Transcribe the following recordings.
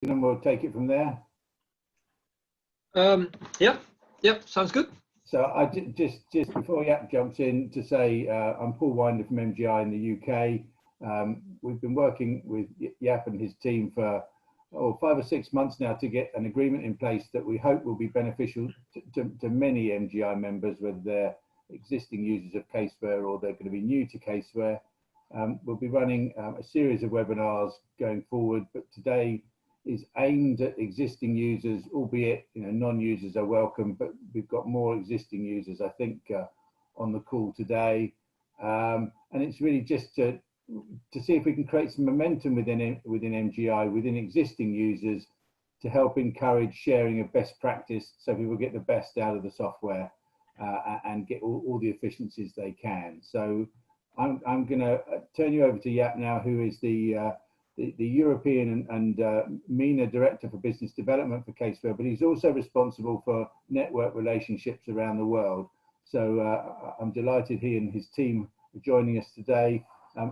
and we'll take it from there. Yep, sounds good. So I just before Jaap jumps in to say, I'm Paul Winder from MGI in the UK. We've been working with Jaap and his team for 5 or 6 months now to get an agreement in place that we hope will be beneficial to many MGI members, whether they're existing users of CaseWare or they're going to be new to CaseWare. We'll be running a series of webinars going forward, but today is aimed at existing users, albeit non-users are welcome, but we've got more existing users, I think, on the call today, and it's really just to see if we can create some momentum within MGI, within existing users, to help encourage sharing of best practice, so people get the best out of the software and get all the efficiencies they can. So I'm going to turn you over to Jaap now, who is the European and MENA Director for Business Development for CaseWare, but he's also responsible for network relationships around the world. So I'm delighted he and his team are joining us today.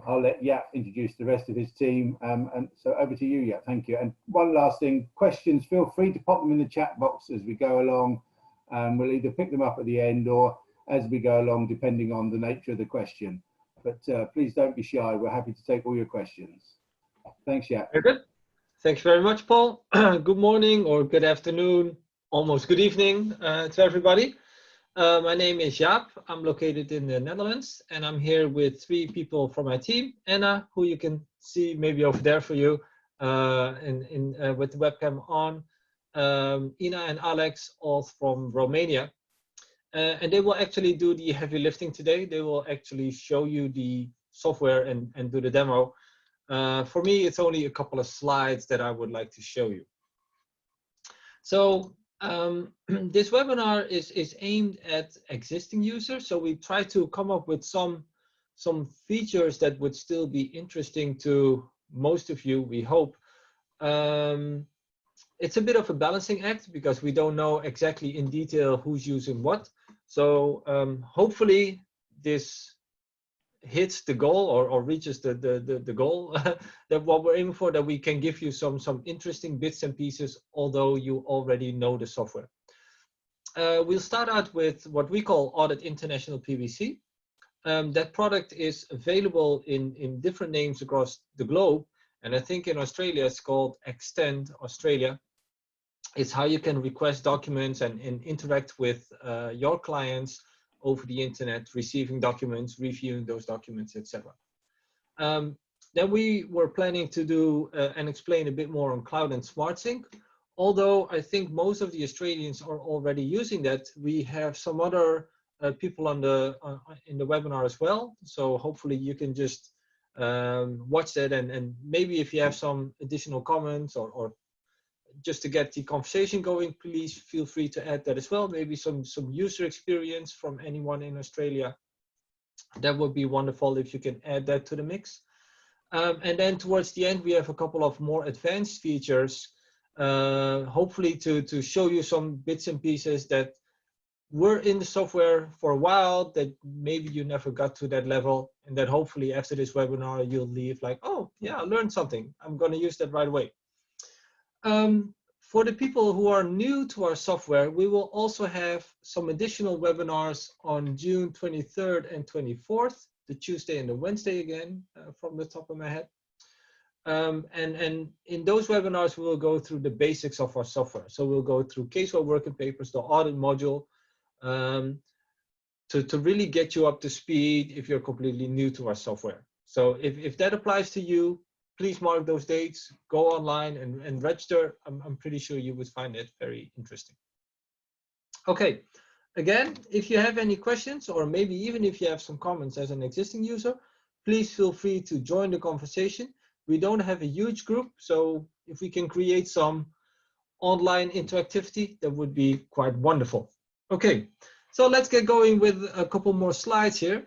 I'll let Jaap introduce the rest of his team. And so over to you, Jaap. Thank you. And one last thing, questions, feel free to pop them in the chat box as we go along. We'll either pick them up at the end or as we go along, depending on the nature of the question. But please don't be shy. We're happy to take all your questions. Thanks, Jaap. Very good. Thanks very much, Paul. Good morning or good afternoon, almost good evening to everybody. My name is Jaap. I'm located in the Netherlands, and I'm here with 3 people from my team. Anna, who you can see maybe over there for you with the webcam on. Ina and Alex, all from Romania. And they will actually do the heavy lifting today. They will actually show you the software and do the demo. For me, it's only a couple of slides that I would like to show you. So this webinar is aimed at existing users. So we try to come up with some features that would still be interesting to most of you, we hope. It's a bit of a balancing act because we don't know exactly in detail who's using what. So hopefully this hits the goal or reaches the goal that what we're aiming for, that we can give you some interesting bits and pieces, although you already know the software. We'll start out with what we call Audit International PBC. That product is available in different names across the globe, and I think in Australia it's called Extend Australia. It's how you can request documents and interact with your clients over the internet, receiving documents, reviewing those documents, etc. Then we were planning to do and explain a bit more on Cloud and SmartSync. Although I think most of the Australians are already using that, we have some other people on in the webinar as well. So hopefully you can just watch that, and maybe if you have some additional comments or just to get the conversation going, please feel free to add that as well. Maybe some user experience from anyone in Australia. That would be wonderful if you can add that to the mix. And then towards the end, we have a couple of more advanced features, hopefully to show you some bits and pieces that were in the software for a while that maybe you never got to that level, and that hopefully after this webinar, you'll leave like, oh yeah, I learned something. I'm going to use that right away. For the people who are new to our software, we will also have some additional webinars on June 23rd and 24th, the Tuesday and the Wednesday again, from the top of my head. And in those webinars, we will go through the basics of our software. So we'll go through CaseWare working papers, the audit module, to really get you up to speed if you're completely new to our software. So if that applies to you, please mark those dates, go online and register. I'm pretty sure you would find it very interesting. Okay, again, if you have any questions, or maybe even if you have some comments as an existing user, please feel free to join the conversation. We don't have a huge group, so if we can create some online interactivity, that would be quite wonderful. Okay, so let's get going with a couple more slides here.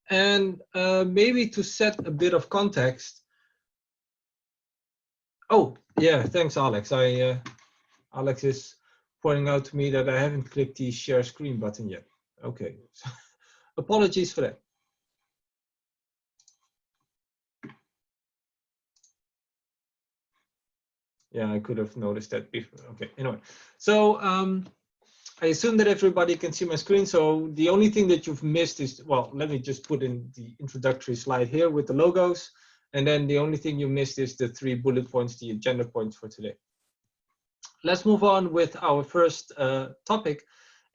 And maybe to set a bit of context. Oh, yeah, thanks, Alex. Alex is pointing out to me that I haven't clicked the share screen button yet. Okay, so apologies for that. Yeah, I could have noticed that before. Okay, anyway. So I assume that everybody can see my screen. So the only thing that you've missed is, well, let me just put in the introductory slide here with the logos. And then the only thing you missed is the 3 bullet points, the agenda points for today. Let's move on with our first topic.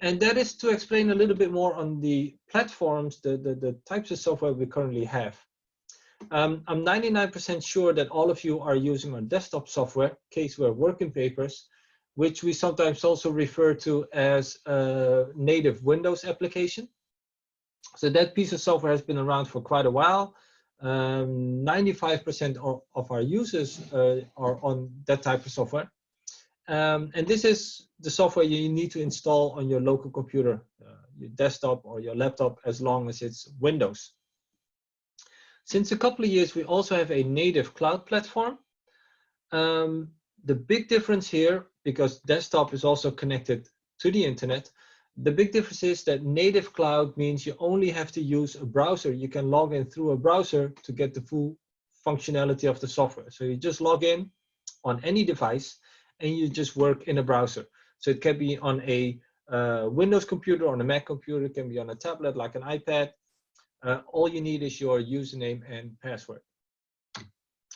And that is to explain a little bit more on the platforms, the types of software we currently have. I'm 99% sure that all of you are using our desktop software, CaseWare Working Papers, which we sometimes also refer to as a native Windows application. So that piece of software has been around for quite a while. 95% of our users are on that type of software. And this is the software you need to install on your local computer, your desktop or your laptop, as long as it's Windows. Since a couple of years, we also have a native cloud platform. The big difference here, because desktop is also connected to the internet, the big difference is that native cloud means you only have to use a browser. You can log in through a browser to get the full functionality of the software. So you just log in on any device and you just work in a browser. So it can be on a Windows computer, on a Mac computer, it can be on a tablet like an iPad. All you need is your username and password.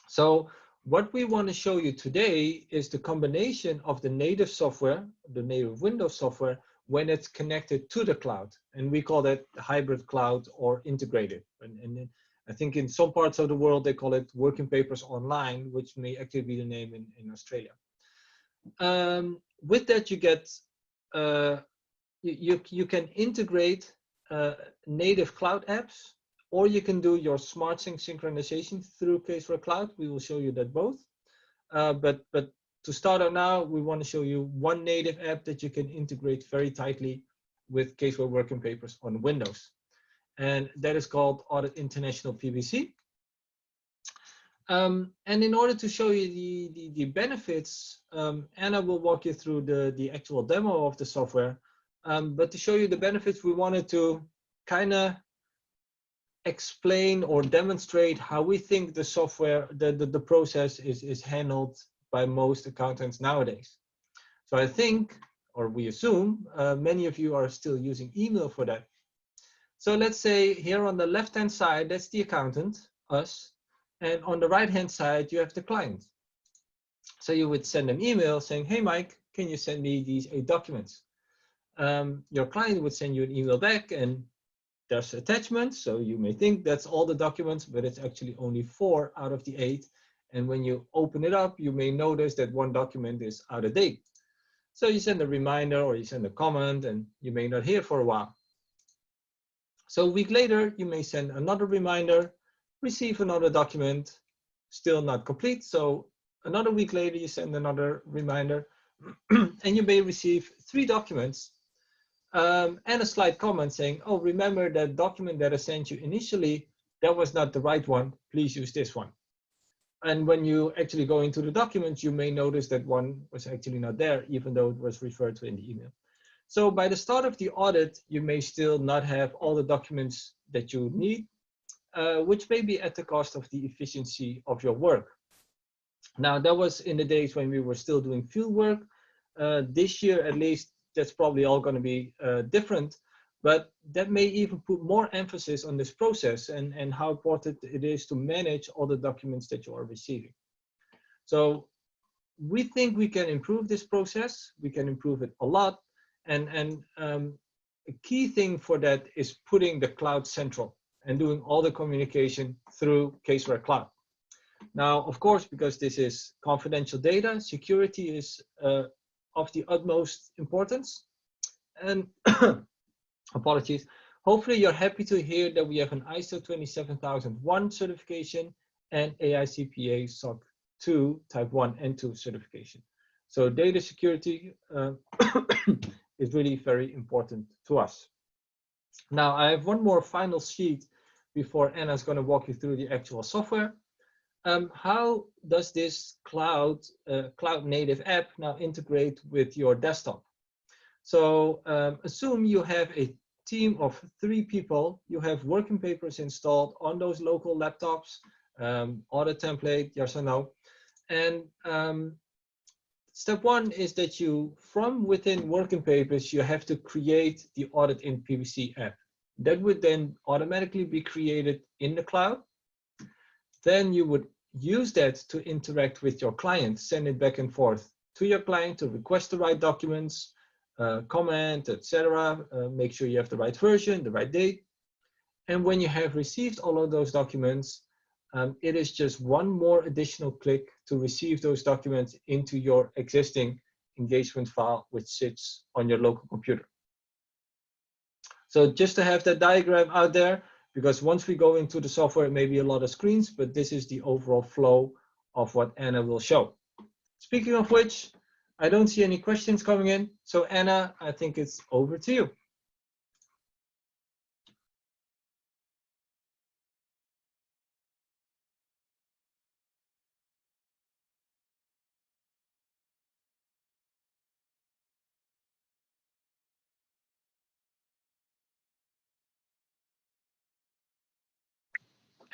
So what we want to show you today is the combination of the native software, the native Windows software, when it's connected to the cloud. And we call that hybrid cloud or integrated. And I think in some parts of the world, they call it Working Papers Online, which may actually be the name in Australia. With that, you get, you can integrate native cloud apps, or you can do your SmartSync synchronization through CaseWare Cloud. We will show you that both. But to start out now, we want to show you one native app that you can integrate very tightly with CaseWare Working Papers on Windows. And that is called Audit International PBC. And in order to show you the benefits, Anna will walk you through the actual demo of the software. But to show you the benefits, we wanted to kind of explain or demonstrate how we think the software, the process is handled by most accountants nowadays. So I think, or we assume, many of you are still using email for that. So let's say here on the left-hand side, that's the accountant, us, and on the right-hand side, you have the client. So you would send an email saying, hey, Mike, can you send me these 8 documents? Your client would send you an email back, and there's attachments. So you may think that's all the documents, but it's actually only 4 out of the 8. And when you open it up, you may notice that one document is out of date. So you send a reminder or you send a comment, and you may not hear for a while. So a week later, you may send another reminder, receive another document, still not complete. So another week later, you send another reminder, and you may receive 3 documents and a slight comment saying, oh, remember that document that I sent you initially, that was not the right one. Please use this one. And when you actually go into the documents, you may notice that one was actually not there, even though it was referred to in the email. So by the start of the audit, you may still not have all the documents that you need, which may be at the cost of the efficiency of your work. Now, that was in the days when we were still doing field work. This year, at least, that's probably all going to be different. But that may even put more emphasis on this process and how important it is to manage all the documents that you are receiving. So we think we can improve this process. We can improve it a lot. And a key thing for that is putting the cloud central and doing all the communication through CaseWare Cloud. Now, of course, because this is confidential data, security is of the utmost importance. And apologies. Hopefully, you're happy to hear that we have an ISO 27001 certification and AICPA SOC 2 Type 1 and 2 certification. So data security is really very important to us. Now, I have one more final sheet before Anna's going to walk you through the actual software. How does this cloud native app now integrate with your desktop? So assume you have a team of 3 people. You have working papers installed on those local laptops, audit template, yes or no. And step one is that you, from within working papers, you have to create the audit in PBC app. That would then automatically be created in the cloud. Then you would use that to interact with your client, send it back and forth to your client to request the right documents, comment, etc. Make sure you have the right version, the right date. And when you have received all of those documents, it is just one more additional click to receive those documents into your existing engagement file, which sits on your local computer. So just to have that diagram out there, because once we go into the software, it may be a lot of screens, but this is the overall flow of what Anna will show. Speaking of which, I don't see any questions coming in. So Anna, I think it's over to you.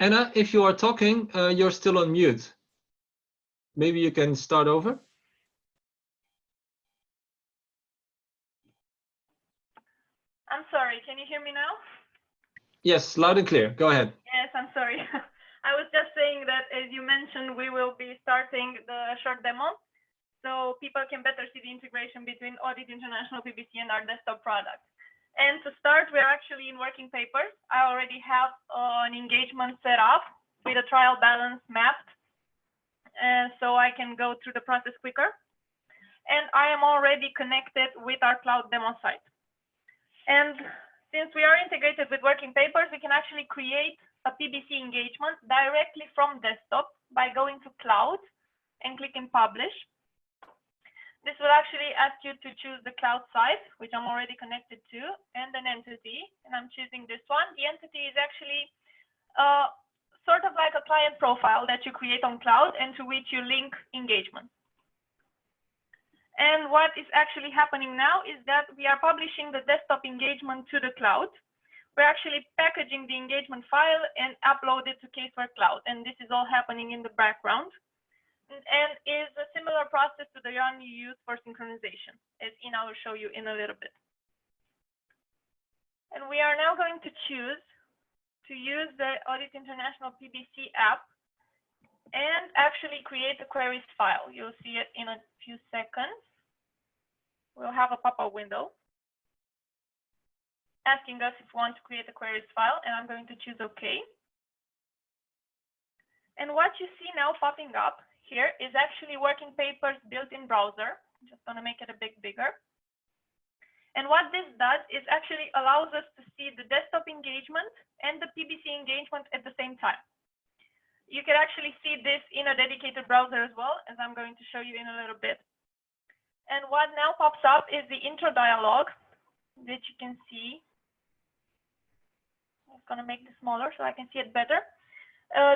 Anna, if you are talking, you're still on mute. Maybe you can start over. I'm sorry, can you hear me now? Yes, loud and clear. Go ahead. Yes, I'm sorry. I was just saying that, as you mentioned, we will be starting the short demo so people can better see the integration between Audit International PBC and our desktop product. And to start, we're actually in working papers. I already have an engagement set up with a trial balance mapped, so I can go through the process quicker. And I am already connected with our cloud demo site. And since we are integrated with working papers, we can actually create a PBC engagement directly from desktop by going to cloud and clicking publish. This will actually ask you to choose the cloud site, which I'm already connected to, and an entity, and I'm choosing this one. The entity is actually sort of like a client profile that you create on cloud and to which you link engagement. And what is actually happening now is that we are publishing the desktop engagement to the cloud. We're actually packaging the engagement file and upload it to CaseWare Cloud. And this is all happening in the background and is a similar process to the one you use for synchronization, as Ina will show you in a little bit. And we are now going to choose to use the Audit International PBC app and actually create a queries file. You'll see it in a few seconds. We'll have a pop-up window asking us if we want to create a queries file, and I'm going to choose OK. And what you see now popping up here is actually working papers built-in browser. I'm just going to make it a bit bigger. And what this does is actually allows us to see the desktop engagement and the PBC engagement at the same time. You can actually see this in a dedicated browser as well, as I'm going to show you in a little bit. And what now pops up is the intro dialog that you can see. I'm going to make this smaller so I can see it better.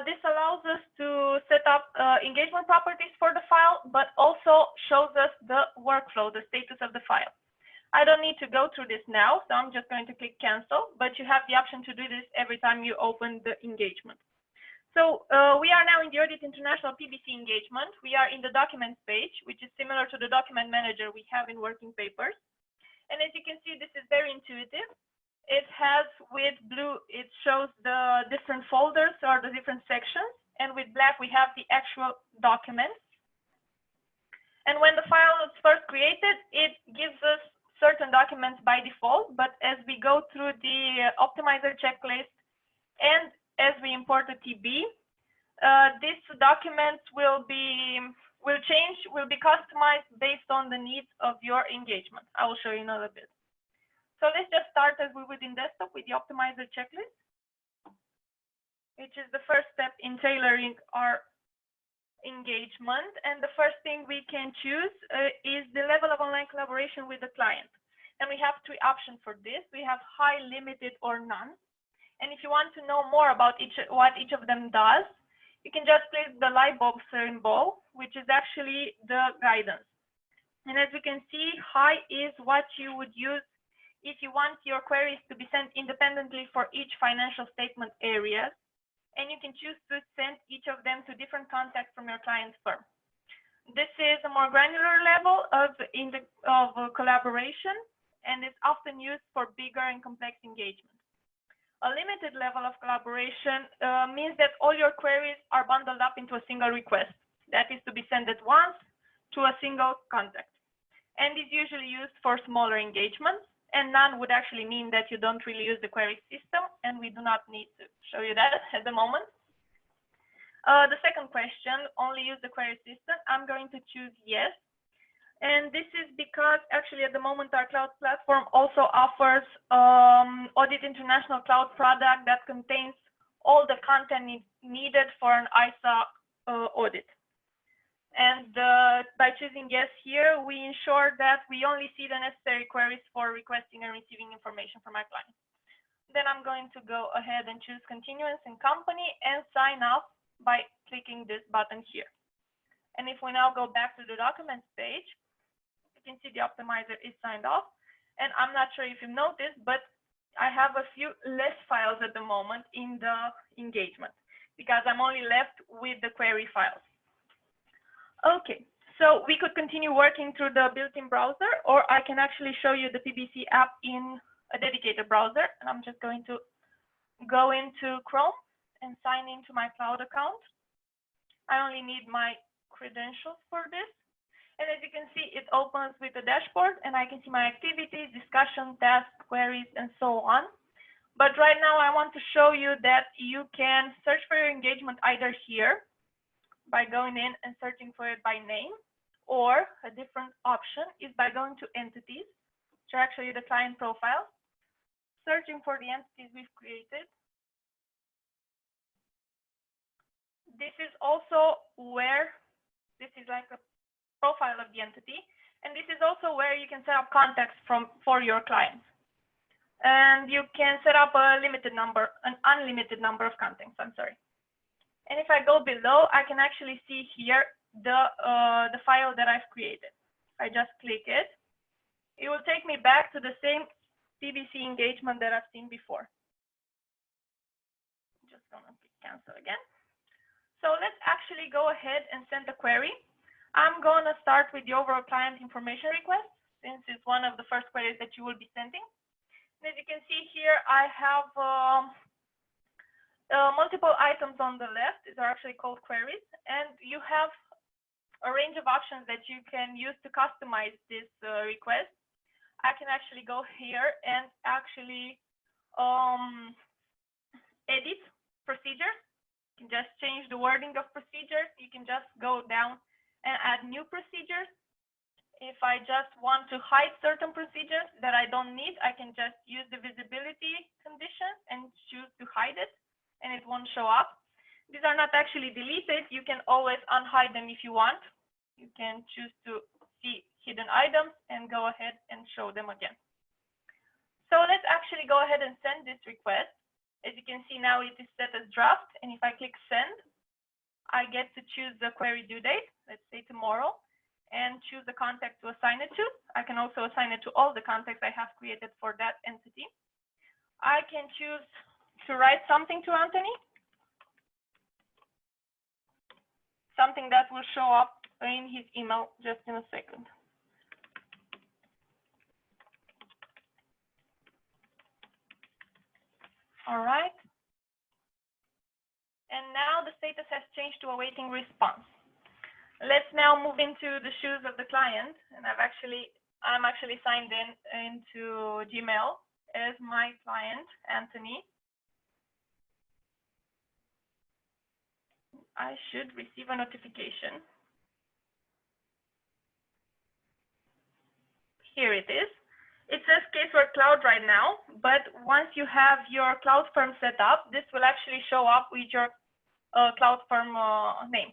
This allows us to set up engagement properties for the file, but also shows us the workflow, the status of the file. I don't need to go through this now, so I'm just going to click cancel, but you have the option to do this every time you open the engagement. So we are now in the Audit International PBC engagement. We are in the documents page, which is similar to the document manager we have in working papers. And as you can see, this is very intuitive. It has with blue, it shows the different folders or the different sections. And with black, we have the actual documents. And when the file is first created, it gives us certain documents by default. But as we go through the optimizer checklist and as we import a TB, these documents will be customized based on the needs of your engagement. I will show you in a little bit. So let's just start as we would in desktop with the optimizer checklist, which is the first step in tailoring our engagement. And the first thing we can choose is the level of online collaboration with the client. And we have three options for this. We have high, limited, or none. And if you want to know more about what each of them does, you can just click the light bulb symbol, which is actually the guidance. And as we can see, high is what you would use if you want your queries to be sent independently for each financial statement areas. And you can choose to send each of them to different contacts from your client's firm. This is a more granular level of collaboration, and is often used for bigger and complex engagements. A limited level of collaboration means that all your queries are bundled up into a single request that is to be sent at once to a single contact, and is usually used for smaller engagements, and none would actually mean that you don't really use the query system, and we do not need to show you that at the moment. The second question, only use the query system. I'm going to choose yes. And this is because actually at the moment our cloud platform also offers Audit International Cloud product that contains all the content needed for an ISA audit. And by choosing yes here, we ensure that we only see the necessary queries for requesting and receiving information from our client. Then I'm going to go ahead and choose continuance in company and sign off by clicking this button here. And if we now go back to the documents page, you can see the optimizer is signed off. And I'm not sure if you've noticed, but I have a few less files at the moment in the engagement because I'm only left with the query files. Okay, so we could continue working through the built-in browser, or I can actually show you the PBC app in a dedicated browser. And I'm just going to go into Chrome and sign into my cloud account. I only need my credentials for this. And as you can see, it opens with a dashboard, and I can see my activities, discussion, tasks, queries, and so on. But right now, I want to show you that you can search for your engagement either here by going in and searching for it by name, or a different option is by going to entities, which are actually the client profile, searching for the entities we've created. This is also where this is like a profile of the entity, and this is also where you can set up contacts for your clients, and you can set up an unlimited number of contacts. I'm sorry. And if I go below, I can actually see here the file that I've created. I just click it. It will take me back to the same PBC engagement that I've seen before. Just gonna click cancel again. So let's actually go ahead and send a query. I'm going to start with the overall client information request, since it's one of the first queries that you will be sending. And as you can see here, I have multiple items on the left. These are actually called queries, and you have a range of options that you can use to customize this request. I can actually go here and actually edit procedures. You can just change the wording of procedures. You can just go down and add new procedures. If I just want to hide certain procedures that I don't need, I can just use the visibility condition and choose to hide it, and it won't show up. These are not actually deleted. You can always unhide them if you want. You can choose to see hidden items and go ahead and show them again. So let's actually go ahead and send this request. As you can see now, it is set as draft, and if I click send, I get to choose the query due date, let's say tomorrow, and choose the contact to assign it to. I can also assign it to all the contacts I have created for that entity. I can choose to write something to Anthony, something that will show up in his email just in a second. All right. And now the status has changed to awaiting response. Let's now move into the shoes of the client. And I'm actually signed into Gmail as my client, Anthony. I should receive a notification. Here it is. It says CaseWare Cloud right now, but once you have your cloud firm set up, this will actually show up with your cloud firm name.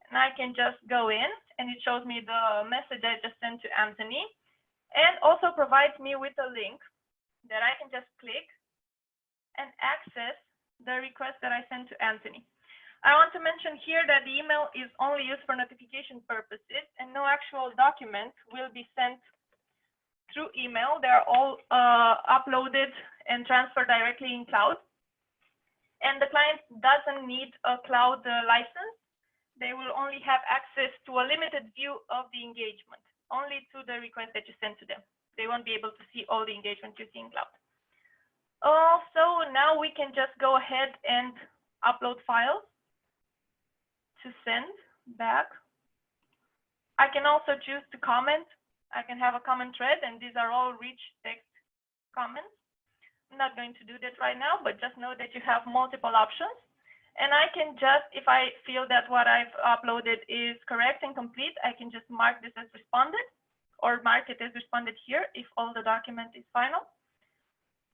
And I can just go in, and it shows me the message I just sent to Anthony, and also provides me with a link that I can just click and access the request that I sent to Anthony. I want to mention here that the email is only used for notification purposes, and no actual document will be sent through email. They're all uploaded and transferred directly in cloud. And the client doesn't need a cloud license. they will only have access to a limited view of the engagement, only to the request that you send to them. They won't be able to see all the engagement you see in cloud. So now we can just go ahead and upload files to send back. I can also choose to comment. I can have a comment thread, and these are all rich text comments. I'm not going to do that right now, but just know that you have multiple options. And I can just, if I feel that what I've uploaded is correct and complete, I can just mark this as responded, or mark it as responded here if all the document is final.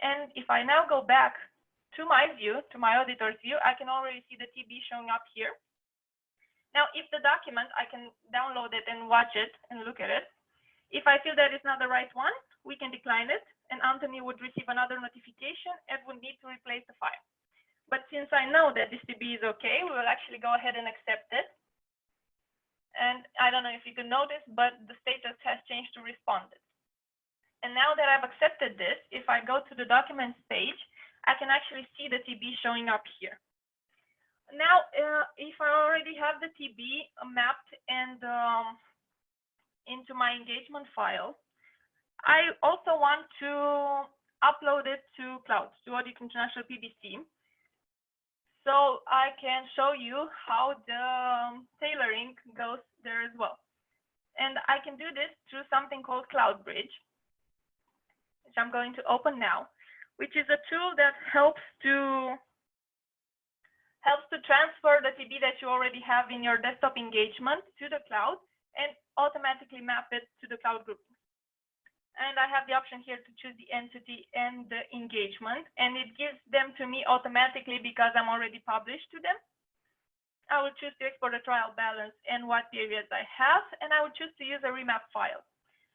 And if I now go back to my view, to my auditor's view, I can already see the TB showing up here. Now, if the document, I can download it and watch it and look at it. If I feel that it's not the right one, we can decline it, and Anthony would receive another notification and would need to replace the file. But since I know that this TB is okay, we will actually go ahead and accept it. And I don't know if you can notice, but the status has changed to responded. And now that I've accepted this, if I go to the documents page, I can actually see the TB showing up here. Now, if I already have the TB mapped and into my engagement file, I also want to upload it to cloud, to Audit International PBC. So I can show you how the tailoring goes there as well. And I can do this through something called Cloud Bridge, which I'm going to open now, which is a tool that helps to transfer the TB that you already have in your desktop engagement to the cloud and automatically map it to the cloud groupings. And I have the option here to choose the entity and the engagement, and it gives them to me automatically because I'm already published to them. I will choose to export a trial balance and what periods I have, and I will choose to use a remap file.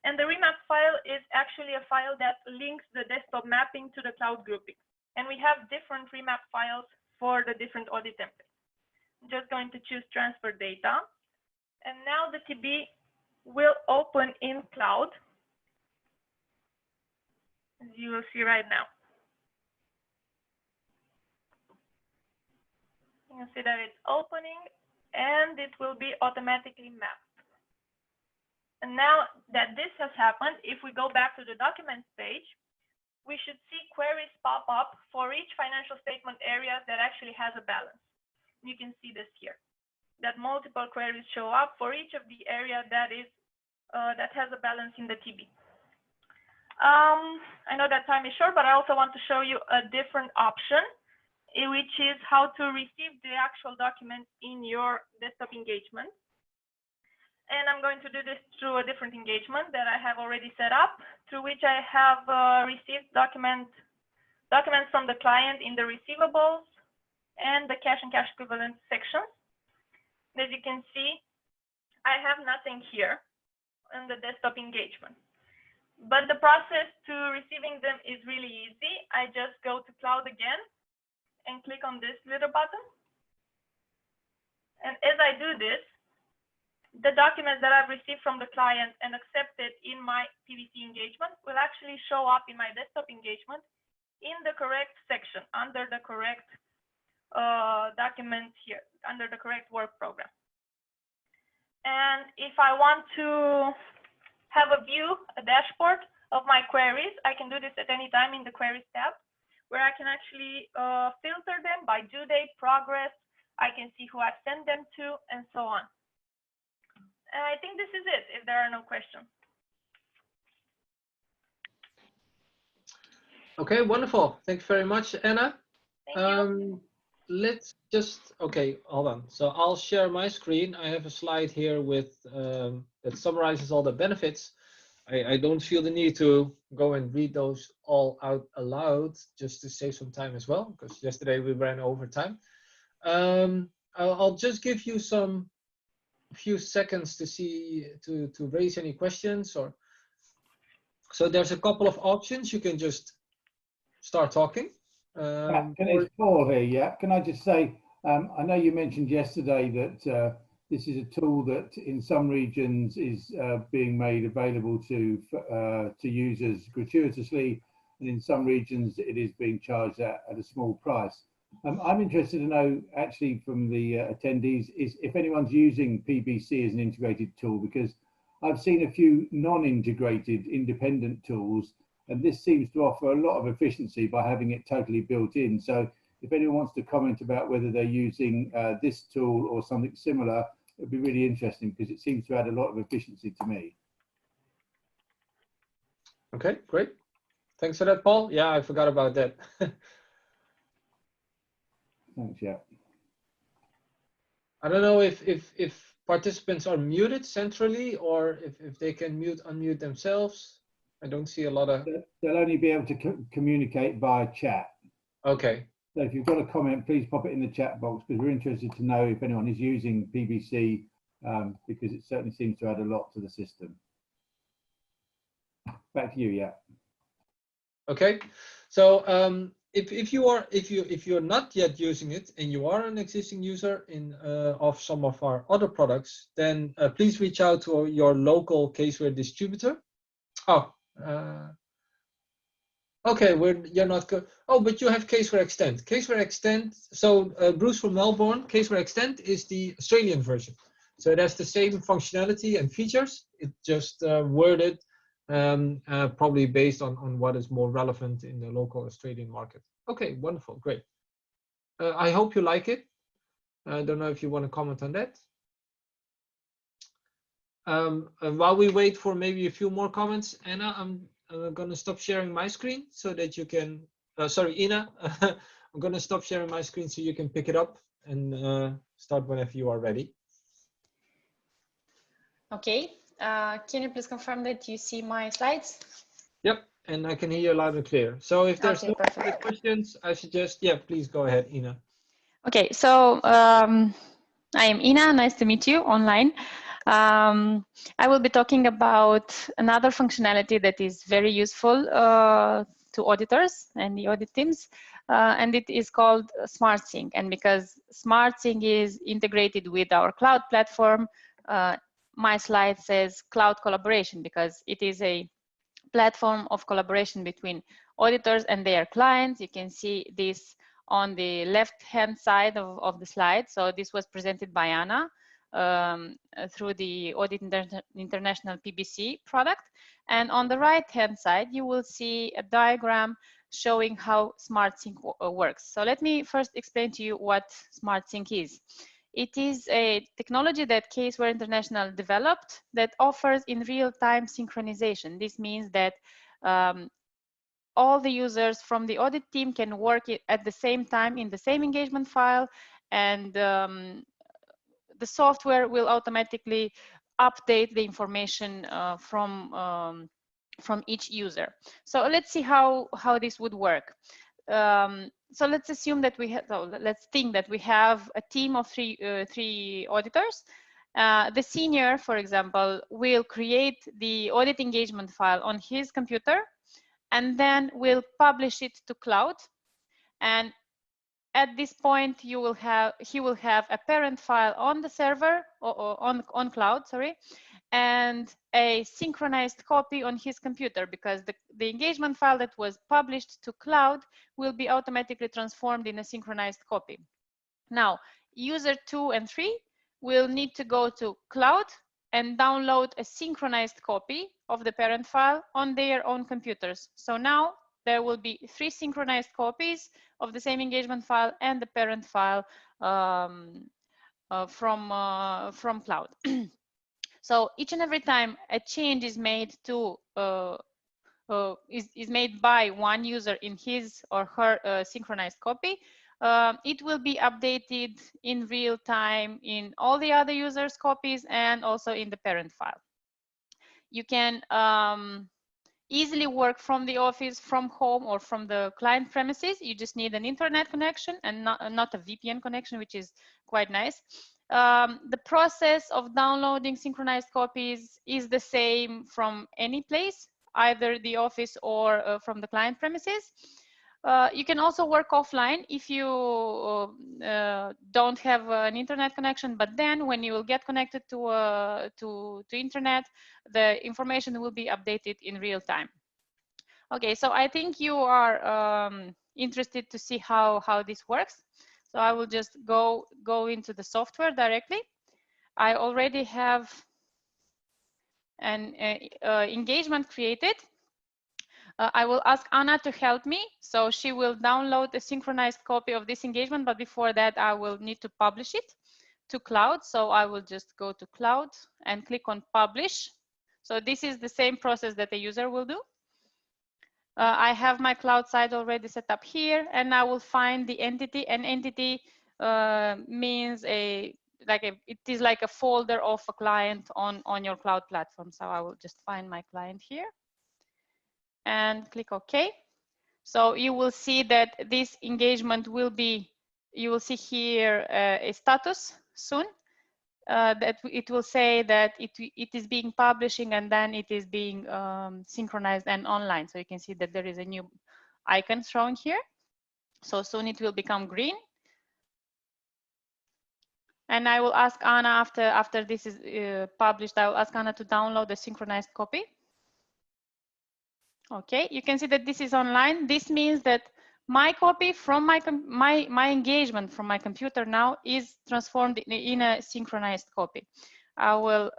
And the remap file is actually a file that links the desktop mapping to the cloud grouping. And we have different remap files for the different audit templates. I'm just going to choose transfer data. And now the TB will open in cloud, as you will see right now. You can see that it's opening and it will be automatically mapped. And now that this has happened, if we go back to the documents page, we should see queries pop up for each financial statement area that actually has a balance. You can see this here, that multiple queries show up for each of the area that is that has a balance in the TB. I know that time is short, but I also want to show you a different option, which is how to receive the actual document in your desktop engagement. And I'm going to do this through a different engagement that I have already set up, through which I have received documents from the client in the receivables and the cash and cash equivalent sections. As you can see, I have nothing here in the desktop engagement. But the process to receiving them is really easy. I just go to cloud again and click on this little button. And as I do this, the documents that I've received from the client and accepted in my PBC engagement will actually show up in my desktop engagement in the correct section, under the correct document here, under the correct work program. And if I want to have a view, a dashboard of my queries, I can do this at any time in the Queries tab, where I can actually filter them by due date, progress. I can see who I've sent them to, and so on. And I think this is it, if there are no questions. Okay, wonderful. Thank you very much, Anna. Thank you. Let's just, okay, hold on. So I'll share my screen. I have a slide here with that summarizes all the benefits. I don't feel the need to go and read those all out aloud, just to save some time as well, because yesterday we ran over time. I'll just give you a few seconds to see to raise any questions. Or so there's a couple of options. You can just start talking. It's Paul here. Yeah, can I just say, I know you mentioned yesterday that this is a tool that in some regions is being made available to users gratuitously, and in some regions it is being charged at a small price. I'm interested to know, actually, from the attendees, is if anyone's using PBC as an integrated tool, because I've seen a few non-integrated independent tools, and this seems to offer a lot of efficiency by having it totally built in. So if anyone wants to comment about whether they're using this tool or something similar, it'd be really interesting, because it seems to add a lot of efficiency to me. Okay, great. Thanks for that, Paul. Yeah, I forgot about that. Thanks, yeah. I don't know if participants are muted centrally, or if they can unmute themselves. I don't see a lot of. They'll only be able to communicate via chat. Okay. So if you've got a comment, please pop it in the chat box, because we're interested to know if anyone is using PBC, because it certainly seems to add a lot to the system. Back to you, yeah. Okay. So if you're not yet using it and you are an existing user of some of our other products, then please reach out to your local CaseWare distributor. Oh, okay. You're not good. Oh, but you have CaseWare Extend. CaseWare Extend. So Bruce from Melbourne, CaseWare Extend is the Australian version. So it has the same functionality and features. It just worded probably based on what is more relevant in the local Australian market. Okay, wonderful, great. I hope you like it. I don't know if you want to comment on that. And while we wait for maybe a few more comments, Anna, I'm going to stop sharing my screen so that you can, sorry, Ina, I'm going to stop sharing my screen so you can pick it up and start whenever you are ready. Okay, can you please confirm that you see my slides? Yep, and I can hear you loud and clear. So if there's no further questions, I suggest, yeah, please go ahead, Ina. Okay, so I am Ina, nice to meet you online. I will be talking about another functionality that is very useful to auditors and the audit teams, and it is called SmartSync. And because SmartSync is integrated with our cloud platform, my slide says cloud collaboration, because it is a platform of collaboration between auditors and their clients. You can see this on the left-hand side of the slide. So this was presented by Anna through the Audit International PBC product. And on the right-hand side, you will see a diagram showing how SmartSync works. So let me first explain to you what SmartSync is. It is a technology that CaseWare International developed that offers in real-time synchronization. This means that all the users from the audit team can work at the same time in the same engagement file, and the software will automatically update the information from each user. So let's see how this would work. So let's assume that we have, let's think that we have a team of three auditors. The senior, for example, will create the audit engagement file on his computer, and then we'll publish it to cloud. And at this point, he will have a parent file on the server, or on cloud, sorry, and a synchronized copy on his computer, because the engagement file that was published to cloud will be automatically transformed in a synchronized copy. Now, user 2 and 3 will need to go to cloud and download a synchronized copy of the parent file on their own computers. So now there will be 3 synchronized copies of the same engagement file and the parent file from cloud. So each and every time a change is made to is made by one user in his or her synchronized copy, it will be updated in real time in all the other users' copies and also in the parent file. You can easily work from the office, from home, or from the client premises. You just need an internet connection and not a VPN connection, which is quite nice. The process of downloading synchronized copies is the same from any place, either the office or from the client premises. You can also work offline if you don't have an internet connection, but then when you will get connected to internet, the information will be updated in real time. Okay, so I think you are interested to see how this works. So I will just go into the software directly. I already have an engagement created. I will ask Anna to help me. So she will download a synchronized copy of this engagement, but before that, I will need to publish it to cloud. So I will just go to cloud and click on publish. So this is the same process that the user will do. I have my cloud site already set up here, and I will find the entity. An entity means it is like a folder of a client on your cloud platform. So I will just find my client here and click OK. So you will see that this engagement will be, you will see here a status soon. That it will say that it is being publishing, and then it is being synchronized and online. So you can see that there is a new icon showing here. So soon it will become green. And I will ask Anna after this is published, I will ask Anna to download the synchronized copy. Okay, you can see that this is online. This means that my copy from my engagement from my computer now is transformed in a synchronized copy. I will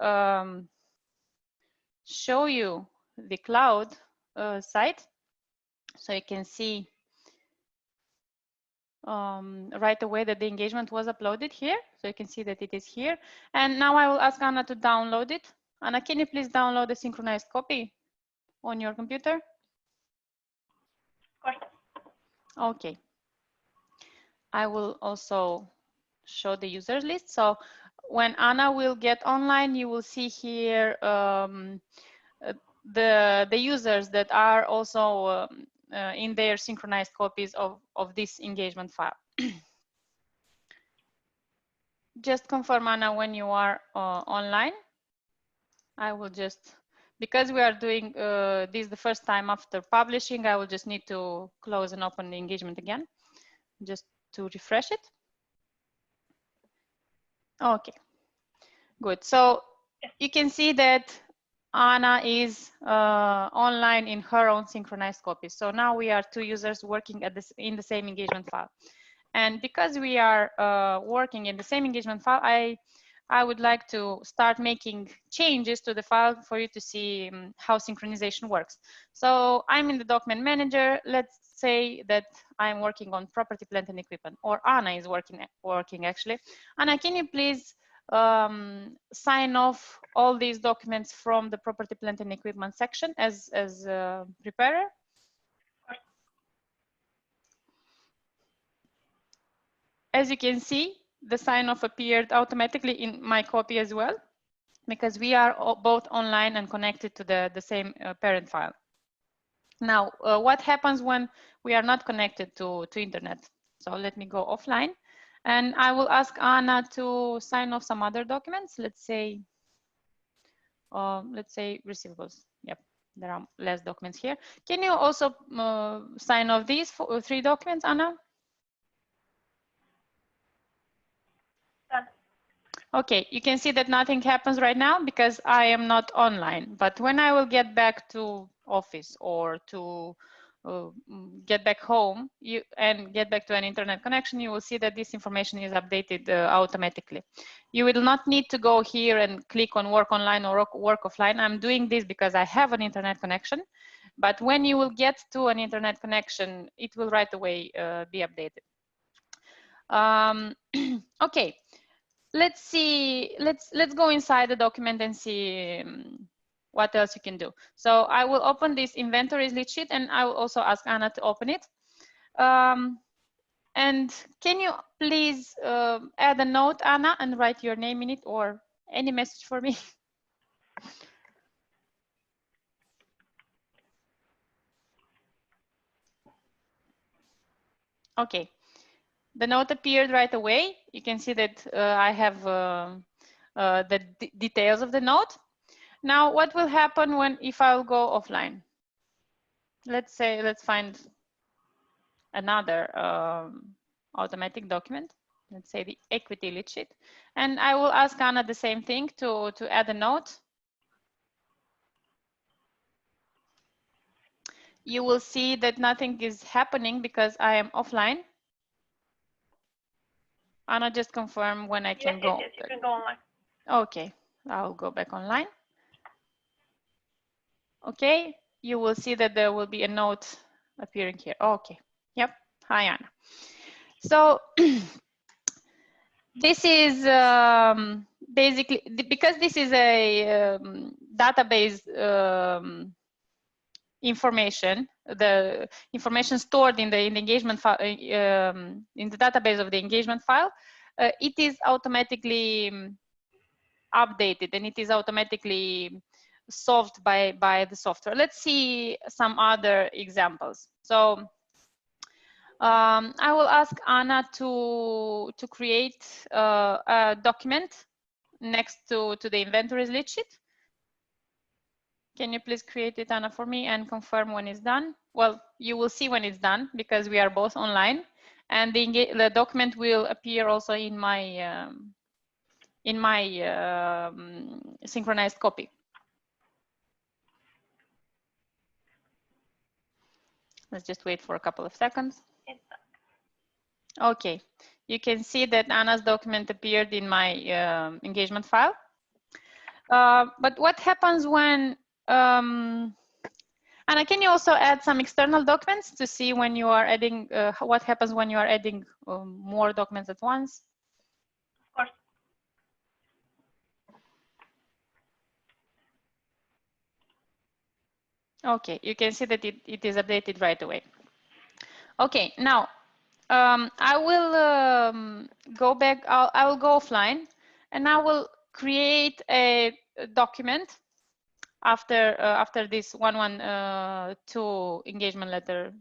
show you the cloud site, so you can see right away that the engagement was uploaded here. So you can see that it is here. And now I will ask Anna to download it. Anna, can you please download the synchronized copy on your computer? Of course. Okay. I will also show the users list. So when Anna will get online, you will see here the users that are also in their synchronized copies of this engagement file. Just confirm, Anna, when you are online. I will just, because we are doing this the first time after publishing, I will just need to close and open the engagement again, just to refresh it. Okay, good. So you can see that Anna is online in her own synchronized copy. So now we are two users working at this in the same engagement file. And because we are working in the same engagement file, I would like to start making changes to the file for you to see how synchronization works. So I'm in the document manager. Let's say that I'm working on property, plant, and equipment, or Anna is working actually. Anna, can you please sign off all these documents from the property, plant, and equipment section as preparer? As you can see, the sign off appeared automatically in my copy as well, because we are both online and connected to the same parent file. Now, what happens when we are not connected to internet? So let me go offline, and I will ask Anna to sign off some other documents. Let's say receivables. Yep, there are less documents here. Can you also sign off these 3 documents, Anna? Okay, you can see that nothing happens right now because I am not online. But when I will get back to office or to get back home and get back to an internet connection, you will see that this information is updated automatically. You will not need to go here and click on work online or work offline. I'm doing this because I have an internet connection. But when you will get to an internet connection, it will right away be updated. Okay. Let's see, let's go inside the document and see what else you can do. So I will open this inventory lead sheet, and I will also ask Anna to open it. And can you please add a note, Anna, and write your name in it or any message for me? Okay. The note appeared right away. You can see that I have the details of the note. Now, what will happen if I'll go offline? Let's find another automatic document. Let's say the equity lead sheet. And I will ask Anna the same thing to add a note. you will see that nothing is happening because I am offline. Anna, just confirm when I can go. Yes, you can go online. Okay, I'll go back online. Okay, you will see that there will be a note appearing here. Okay, yep. Hi, Anna. So this is basically, because this is a database information, the information stored in the engagement file, in the database of the engagement file, it is automatically updated and it is automatically solved by the software. Let's see some other examples. So I will ask Anna to create a document next to the inventories lead sheet. Can you please create it, Anna, for me and confirm when it's done? Well, you will see when it's done because we are both online, and the document will appear also in my synchronized copy. Let's just wait for a couple of seconds. Okay, you can see that Anna's document appeared in my engagement file. But what happens when, Anna, can you also add some external documents to see when you are adding, what happens when you are adding more documents at once? Of course. Okay, you can see that it is updated right away. Okay, now I will go back, I will go offline and I will create a document after this 112 engagement letter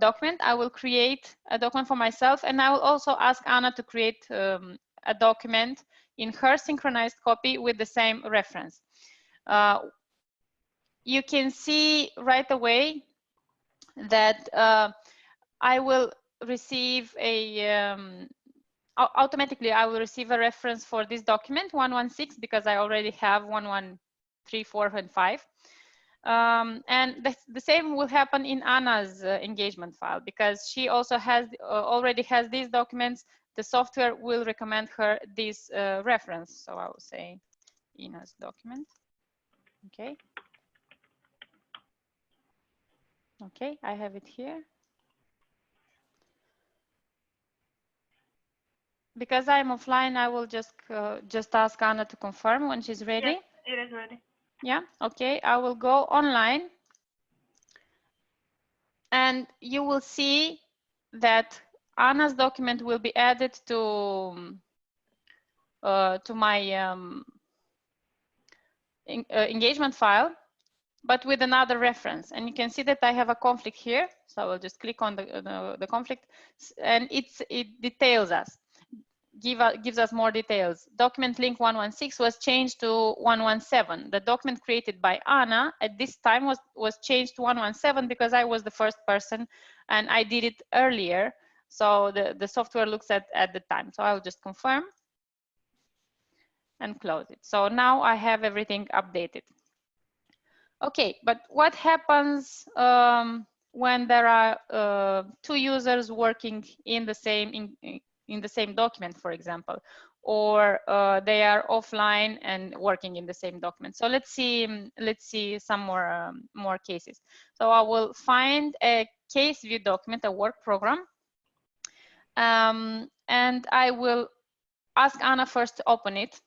document. I will create a document for myself and I will also ask Anna to create a document in her synchronized copy with the same reference. You can see right away that I will receive a automatically I will receive a reference for this document 116 because I already have 1134 4 and 5. And the same will happen in Anna's engagement file because she also has already has these documents. The software will recommend her this reference. So I will say Anna's document. Okay. Okay, I have it here. Because I'm offline, I will just ask Anna to confirm when she's ready. Yes, it is ready. Yeah, okay, I will go online. And you will see that Anna's document will be added to my engagement file, but with another reference. And you can see that I have a conflict here. So I will just click on the conflict, and it details us. Gives us more details. Document link 116 was changed to 117. The document created by Anna at this time was changed to 117 because I was the first person and I did it earlier. So the software looks at the time. So I'll just confirm and close it. So now I have everything updated. Okay, but what happens when there are two users working in the same document, for example, or they are offline and working in the same document? So let's see some more cases. So I will find a case view document, a work program, and I will ask Anna first to open it.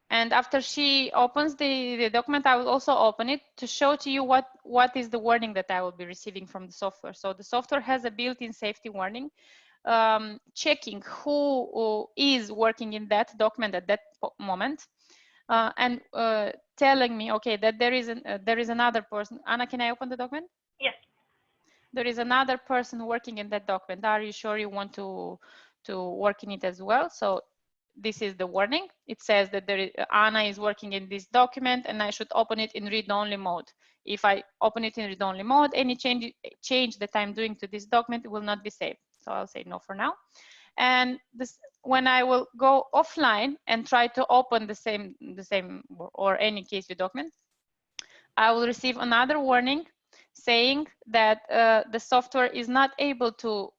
And after she opens the document, I will also open it to show to you what is the warning that I will be receiving from the software. So the software has a built-in safety warning, checking who is working in that document at that moment, and telling me, okay, that there is another person. Anna, can I open the document? Yes. There is another person working in that document. Are you sure you want to work in it as well? So this is the warning. It says that Anna is working in this document and I should open it in read-only mode. If I open it in read-only mode, any change that I'm doing to this document will not be saved. So I'll say no for now. And when I will go offline and try to open the same or any CaseWare document, I will receive another warning saying that the software is not able to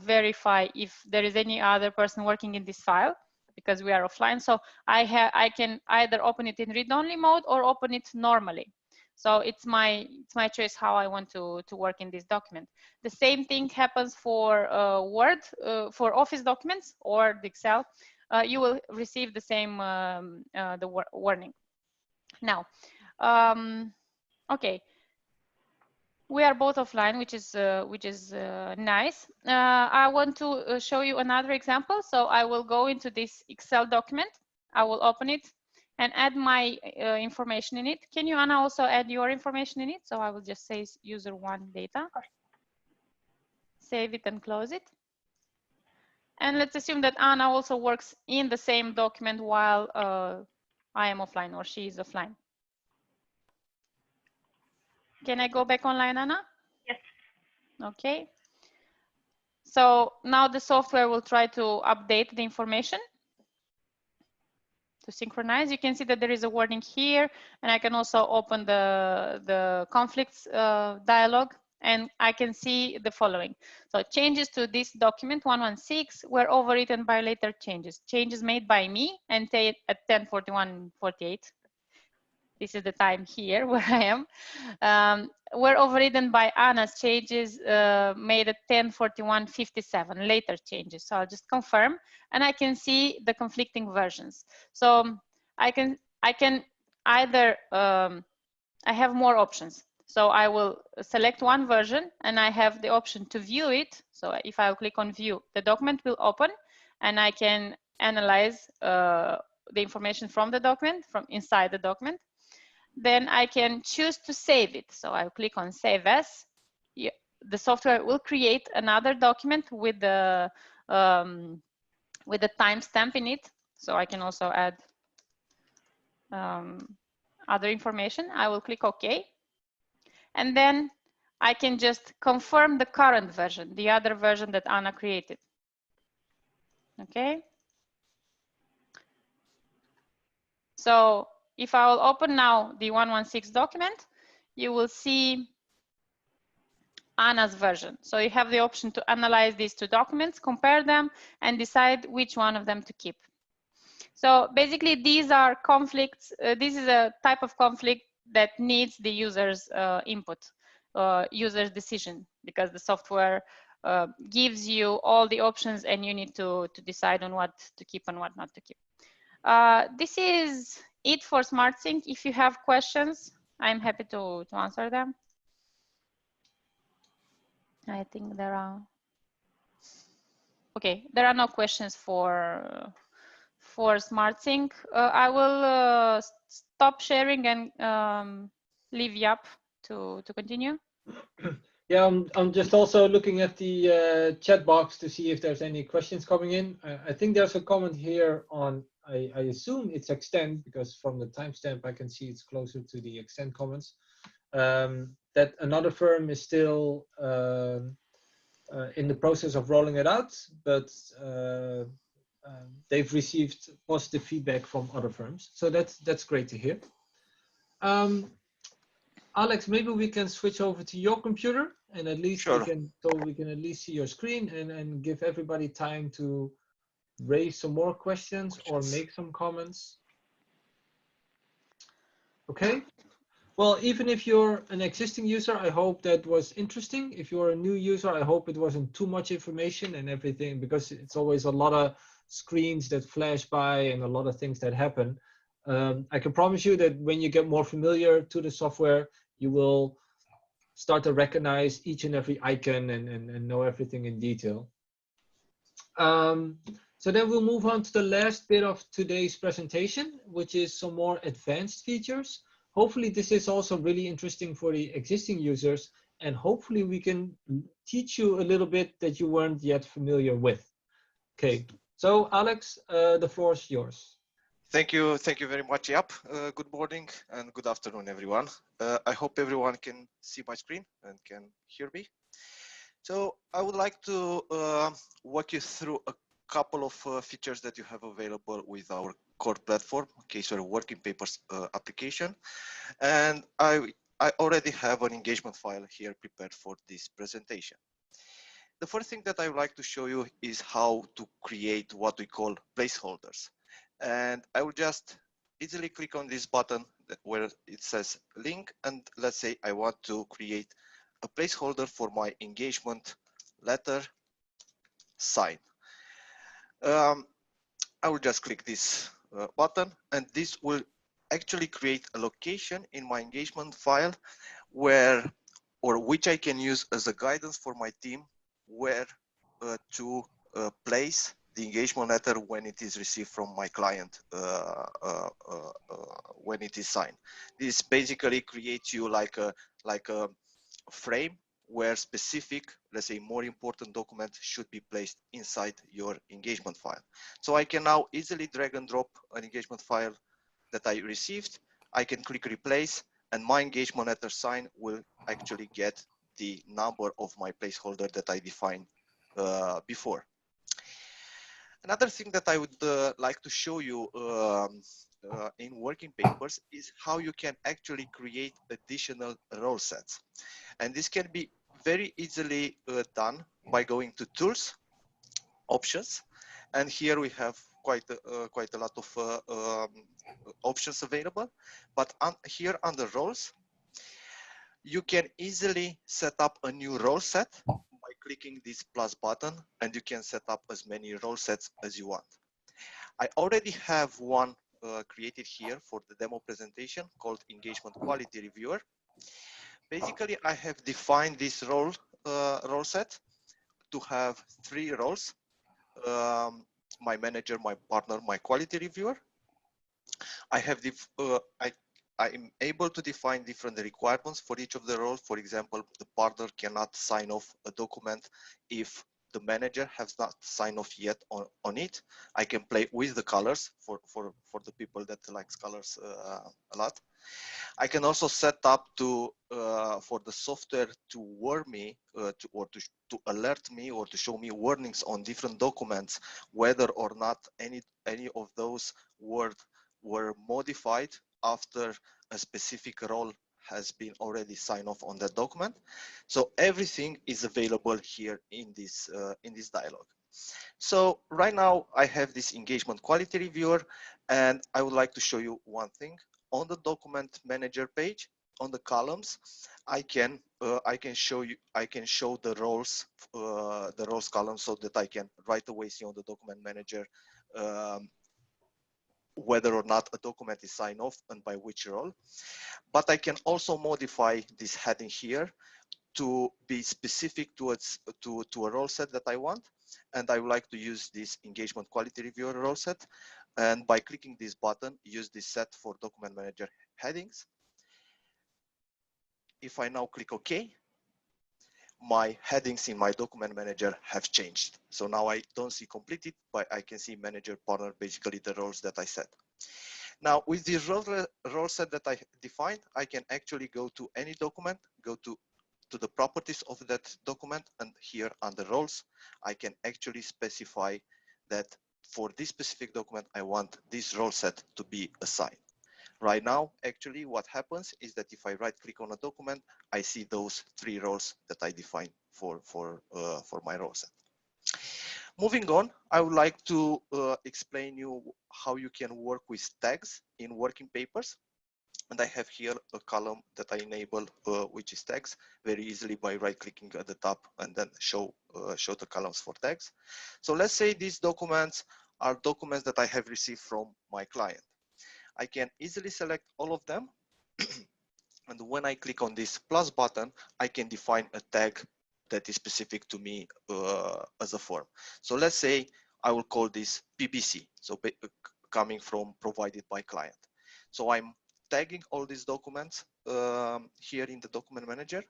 verify if there is any other person working in this file because we are offline. So I can either open it in read-only mode or open it normally. So it's my choice how I want to work in this document. The same thing happens for Word, for Office documents or the Excel. You will receive the same warning. Now, okay, we are both offline, which is nice. I want to show you another example. So I will go into this Excel document. I will open it and add my information in it. Can you, Anna, also add your information in it? So I will just say user one data. Save it and close it. And let's assume that Anna also works in the same document while I am offline or she is offline. Can I go back online, Anna? Yes. Okay. So now the software will try to update the information to synchronize. You can see that there is a warning here, and I can also open the conflicts dialog, and I can see the following. So changes to this document 116 were overwritten by later changes. Changes made by me and at 10:41:48. This is the time here where I am. Were overridden by Anna's changes made at 10:41:57, later changes. So I'll just confirm, and I can see the conflicting versions. So I can either, I have more options. So I will select one version and I have the option to view it. So if I click on view, the document will open and I can analyze the information from the document, from inside the document. Then I can choose to save it. So I'll click on Save As. The software will create another document with the timestamp in it. So I can also add other information. I will click OK. And then I can just confirm the current version, the other version that Anna created. Okay. So if I will open now the 116 document, you will see Anna's version. So you have the option to analyze these two documents, compare them, and decide which one of them to keep. So basically, these are conflicts. This is a type of conflict that needs the user's input, user's decision, because the software gives you all the options and you need to decide on what to keep and what not to keep. This is it for SmartSync. If you have questions, I'm happy to answer them. I think there are. Okay, there are no questions for SmartSync. I will stop sharing and leave Jaap to continue. Yeah, I'm just also looking at the chat box to see if there's any questions coming in. I think there's a comment here on, I assume it's extend, because from the timestamp I can see it's closer to the extend comments, that another firm is still in the process of rolling it out, but they've received positive feedback from other firms. So that's great to hear. Alex, maybe we can switch over to your computer and at least we can at least see your screen and give everybody time to raise some more questions or make some comments. Okay. Well, even if you're an existing user, I hope that was interesting. If you're a new user, I hope it wasn't too much information and everything, because it's always a lot of screens that flash by and a lot of things that happen. I can promise you that when you get more familiar to the software, you will start to recognize each and every icon and know everything in detail. So then we'll move on to the last bit of today's presentation, which is some more advanced features. Hopefully this is also really interesting for the existing users, and hopefully we can teach you a little bit that you weren't yet familiar with. Okay, so Alex, the floor is yours. Thank you very much, Jaap. Good morning and good afternoon, everyone. I hope everyone can see my screen and can hear me. So I would like to walk you through a couple of features that you have available with our core platform, CaseWare working papers application. And I already have an engagement file here prepared for this presentation. The first thing that I would like to show you is how to create what we call placeholders. And I will just easily click on this button where it says link. And let's say I want to create a placeholder for my engagement letter sign. I will just click this button, and this will actually create a location in my engagement file where, or which I can use as a guidance for my team where to place the engagement letter when it is received from my client, when it is signed. This basically creates you like a frame where specific, let's say, more important documents should be placed inside your engagement file. So I can now easily drag and drop an engagement file that I received. I can click replace, and my engagement letter sign will actually get the number of my placeholder that I defined before. Another thing that I would like to show you in working papers is how you can actually create additional role sets. And this can be very easily done by going to tools, options, and here we have quite a lot of options available. But here under roles, you can easily set up a new role set by clicking this plus button, and you can set up as many role sets as you want. I already have one created here for the demo presentation called Engagement Quality Reviewer. Basically, I have defined this role set to have 3 roles: my manager, my partner, my quality reviewer. I have I am able to define different requirements for each of the roles. For example, the partner cannot sign off a document if the manager has not signed off yet on it. I can play with the colors for the people that likes colors a lot. I can also set up to for the software to warn me to alert me or to show me warnings on different documents, whether or not any of those words were modified after a specific role has been already signed off on that document. So everything is available here in this dialog. So right now I have this engagement quality reviewer, and I would like to show you one thing. On the document manager page, on the columns, I can show the roles column, so that I can right away see on the document manager whether or not a document is signed off and by which role. But I can also modify this heading here to be specific to a role set that I want. And I would like to use this engagement quality reviewer role set. And by clicking this button, use this set for document manager headings. If I now click OK, my headings in my document manager have changed. So now I don't see completed, but I can see manager, partner, basically the roles that I set. Now with this role set that I defined, I can actually go to any document, go to the properties of that document, and here under roles, I can actually specify that for this specific document, I want this role set to be assigned. Right now, actually, what happens is that if I right click on a document, I see those 3 roles that I defined for my role set. Moving on, I would like to explain you how you can work with tags in working papers. And I have here a column that I enable, which is tags, very easily by right clicking at the top and then show the columns for tags. So let's say these documents are documents that I have received from my client. I can easily select all of them. And when I click on this plus button, I can define a tag that is specific to me as a form. So let's say I will call this PBC, so coming from provided by client. So I'm tagging all these documents here in the document manager.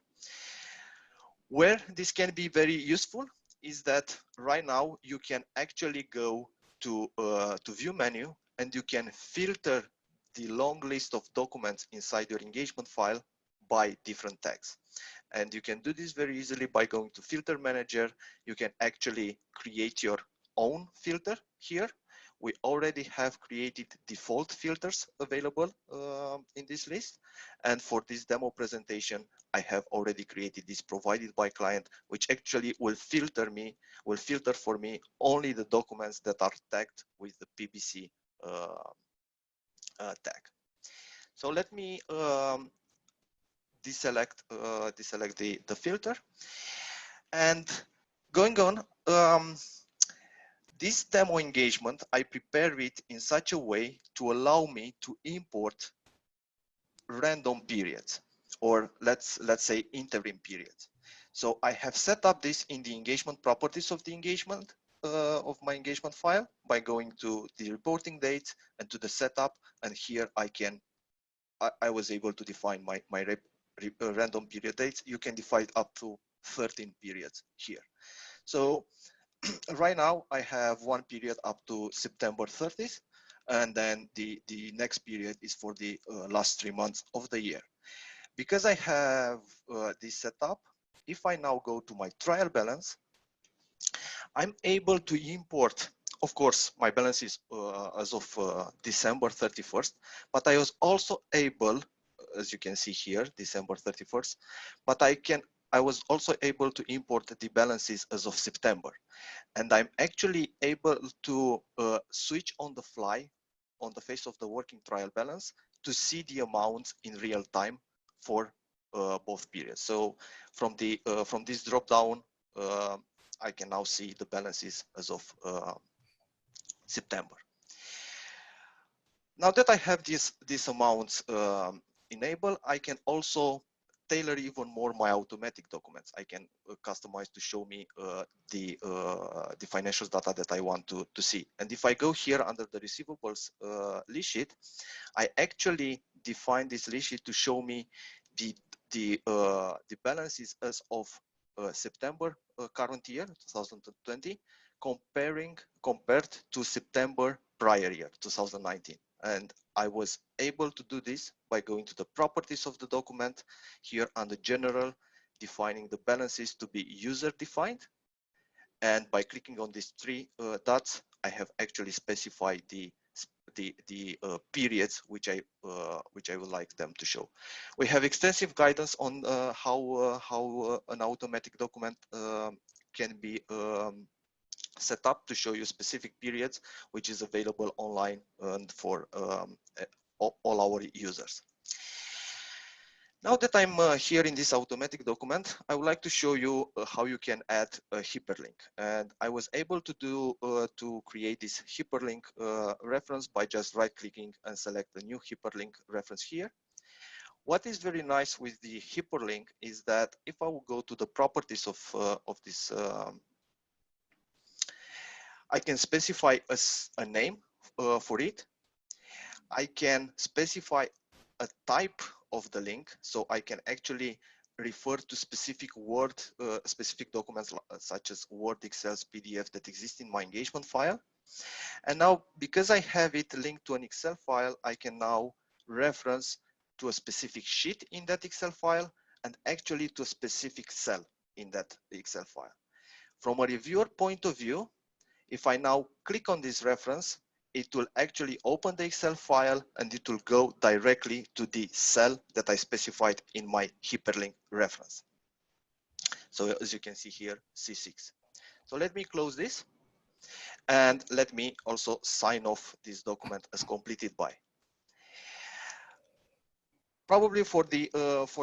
Where this can be very useful is that right now you can actually go to view menu, and you can filter the long list of documents inside your engagement file by different tags. And you can do this very easily by going to filter manager. You can actually create your own filter here. We already have created default filters available in this list. And for this demo presentation, I have already created this provided by client, which actually will filter for me only the documents that are tagged with the PBC tag. So let me deselect the filter, and going on. This demo engagement, I prepare it in such a way to allow me to import random periods, or let's say interim periods. So I have set up this in the engagement properties of the engagement of my engagement file by going to the reporting dates and to the setup, and here I was able to define my random period dates. You can define up to 13 periods here. So right now I have one period up to September 30th, and then the next period is for the last 3 months of the year. Because I have this set up, if I now go to my trial balance, I'm able to import, of course, my balance is as of December 31st, but I was also able, as you can see here, December 31st, but I was also able to import the balances as of September. And I'm actually able to switch on the fly, on the face of the working trial balance, to see the amounts in real time for both periods. So from this drop down, I can now see the balances as of September. Now that I have these amounts enabled, I can also tailor even more my automatic documents. I can customize to show me the financial data that I want to see. And if I go here under the receivables list sheet, I actually define this list sheet to show me the balances as of September current year 2020 compared to September prior year 2019. And I was able to do this by going to the properties of the document here under general, defining the balances to be user defined. And by clicking on these three dots, I have actually specified the periods which I would like them to show. We have extensive guidance on how an automatic document can be set up to show you specific periods, which is available online and for all our users. Now that I'm here in this automatic document, I would like to show you how you can add a hyperlink. And I was able to do to create this hyperlink reference by just right-clicking and select the new hyperlink reference here. What is very nice with the hyperlink is that if I will go to the properties of this, I can specify a name for it. I can specify a type of the link, so I can actually refer to specific specific documents such as Word, Excel, PDF that exist in my engagement file. And now, because I have it linked to an Excel file, I can now reference to a specific sheet in that Excel file and actually to a specific cell in that Excel file. From a reviewer point of view, if I now click on this reference, it will actually open the Excel file and it will go directly to the cell that I specified in my hyperlink reference. So as you can see here, C6. So let me close this and let me also sign off this document as completed by. Probably for the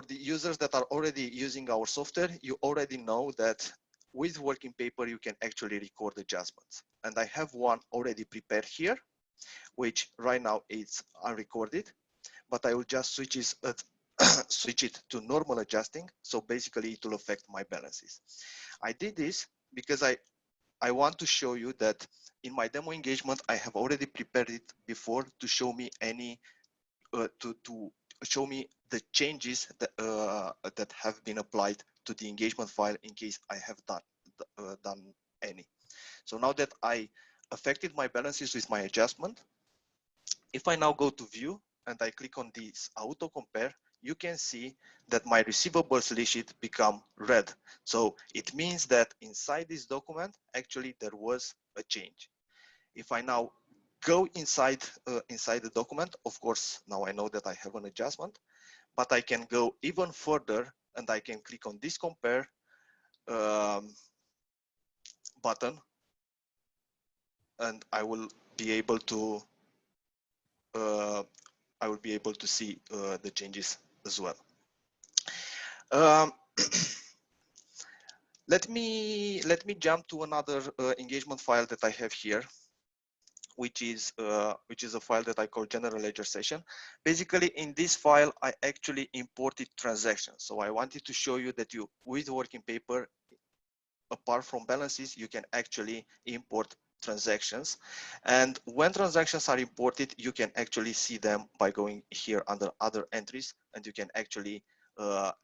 users that are already using our software, you already know that with working paper, you can actually record adjustments. And I have one already prepared here, which right now is unrecorded, but I will just switch it to normal adjusting. So basically it will affect my balances. I did this because I want to show you that in my demo engagement, I have already prepared it before to show me to show me the changes that have been applied to the engagement file in case I have done any. So now that I affected my balances with my adjustment, if I now go to view and I click on this auto compare, you can see that my receivables list sheet become red. So it means that inside this document, actually there was a change. If I now go inside the document, of course, now I know that I have an adjustment, but I can go even further and I can click on this compare button, and I will be able to see the changes as well. Let me jump to another engagement file that I have here, which is a file that I call general ledger session. Basically, in this file, I actually imported transactions. So I wanted to show you that with working paper, apart from balances, you can actually import transactions. And when transactions are imported, you can actually see them by going here under other entries, and you can actually